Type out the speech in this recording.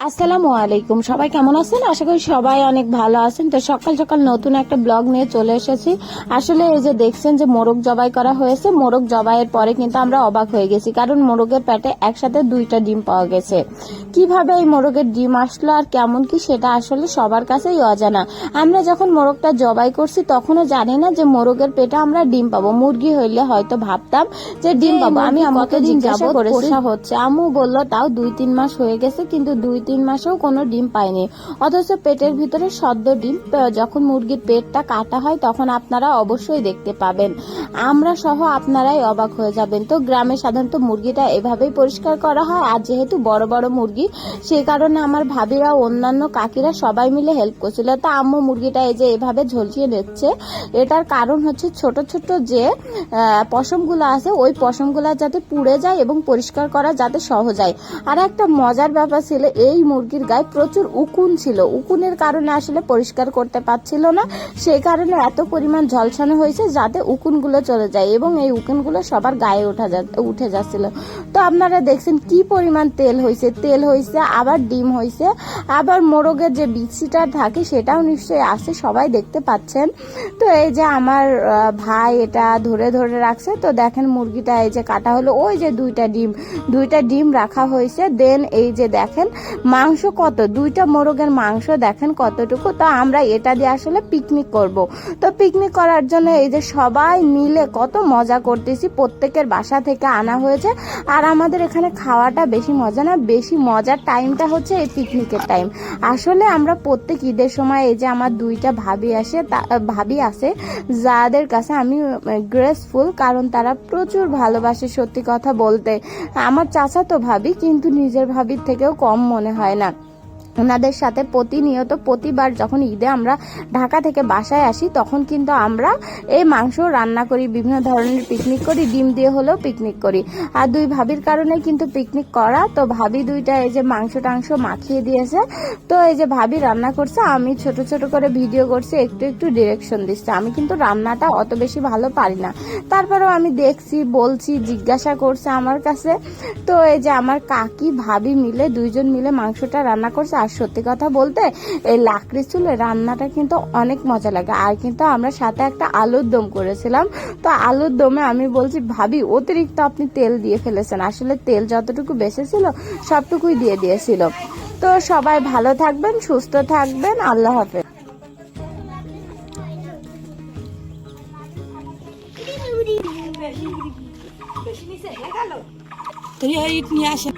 আসসালামু আলাইকুম, সবাই কেমন আছেন? আশা করি সবাই অনেক ভালো আছেন। তো সকাল সকাল নতুন একটা ব্লগ নিয়ে চলে এসেছি। আসলে এই যে দেখছেন যে মোরগ জবাই করা হয়েছে, মোরগ জবাইয়ের পরে কিন্তু আমরা অবাক হয়ে গেছি, কারণ মোরগের পেটে একসাথে 2টা ডিম পাওয়া গেছে। কিভাবে এই মোরগের ডিম আসলো আর কেমন কি, সেটা আসলে সবার কাছেই অজানা। আমরা যখন মোরগটা জবাই করছি তখনও জানি না যে মোরগের পেটে আমরা ডিম পাবো। মুরগি হইলে হয়তো ভাবতাম যে ডিম পাবো। আমি আম্মুকে জিজ্ঞাসা করেছি হচ্ছে, আম্মু বললো তাও 2-3 মাস হয়ে গেছে, কিন্তু 2-3 মাসেও কোনো ডিম পাইনি। অথচ পেটের ভিতরে সদ্য ডিম। যখন মুরগির পেটটা কাটা হয় তখন আপনারা অবশ্যই দেখতে পাবেন, আমরা সহ আপনারাই অবাক হয়ে যাবেন। তো গ্রামে সাধারণত মুরগিটা এভাবেই পরিষ্কার করা হয়, আর যেহেতু বড় বড় মুরগি সেই কারণে আমার ভাবিরা অন্যান্য কাকিরা সবাই মিলে হেল্প করছিল। তা আম্মু মুরগিটা এই যে এভাবে ঝলসিয়ে নিচ্ছে, এটার কারণ হচ্ছে ছোট ছোট যে পশমগুলো আছে ওই পশমগুলো যাতে পুড়ে যায় এবং পরিষ্কার করা যাতে সহজ হয়। আর একটা মজার ব্যাপার ছিল, এই মুরগির গায়ে প্রচুর উকুন ছিল। উকুনের কারণে আসলে পরিষ্কার করতে পারছিল না, সেই কারণে এত পরিমাণ ঝলসানো হয়েছে যাতে উকুনগুলো চলে যায়, এবং এই উকুনগুলো সবার গায়ে উঠে যাচ্ছিল। তো আপনারা দেখছেন কি পরিমাণ তেল হয়েছে, আবার ডিম হয়েছে, আবার মোরগের যে বিচিটা থাকে সেটাও নিশ্চয়ই আছে, সবাই দেখতে পাচ্ছেন। তো এই যে আমার ভাই এটা ধরে ধরে রাখছে। তো দেখেন মুরগিটা এই যে কাটা হলো, ওই যে 2টা ডিম রাখা হয়েছে। দেন এই যে দেখেন মাংস কত, 2টা মোরগের মাংস দেখেন কতটুকু। তো আমরা এটা দিয়ে আসলে পিকনিক করব। তো পিকনিক করার জন্য এই যে সবাই মিলে কত মজা করতেছি, প্রত্যেকের বাসা থেকে আনা হয়েছে। আর আমাদের এখানে খাওয়াটা বেশি মজা না, বেশি মজার টাইমটা হচ্ছে এই পিকনিকের টাইম। আসলে আমরা প্রত্যেক ঈদের সময় এই যে আমার 2টা ভাবি আছে যাদের কাছে আমি গ্রেসফুল, কারণ তারা প্রচুর ভালোবাসে। সত্যি কথা বলতে আমার চাচা তো ভাবি, কিন্তু নিজের ভাবির থেকেও কম মনে হয় না। ওনাদের সাথে প্রতিবার যখন ঈদে আমরা ঢাকা থেকে বাসায় আসি তখন কিন্তু আমরা এই মাংস রান্না করি, বিভিন্ন ধরনের পিকনিক করি, ডিম দিয়ে হলেও পিকনিক করি। আর 2 ভাবির কারণে কিন্তু পিকনিক করা। তো ভাবি 2টা এই যে মাংস টাংস মাখিয়ে দিয়েছে। তো এই যে ভাবি রান্না করছে, আমি ছোট ছোট করে ভিডিও করছি, একটু একটু ডিরেকশন দিচ্ছে। আমি কিন্তু রান্নাটা অত বেশি ভালো পারি না, তারপরেও আমি দেখছি, বলছি, জিজ্ঞাসা করছে আমার কাছে। তো এই যে আমার কাকি ভাবি মিলে 2জন মিলে মাংসটা রান্না করছে। আর সত্যি কথা বলতে এই লাকড়ি চুলে রান্নাটা কিন্তু অনেক মজা লাগে। আর কিন্তু আমরা সাথে একটা আলুর দম করেছিলাম। তো আলুর দমে আমি বলছি, ভাবি অতিরিক্ত আপনি তেল দিয়ে ফেলেছেন, আসলে তেল যতটুকু বেঁচে ছিল সবটুকুই দিয়ে দিয়েছিল। তো সবাই ভালো থাকবেন, সুস্থ থাকবেন, আল্লাহ হাফেজ। তো এই নিয়ে আসেন।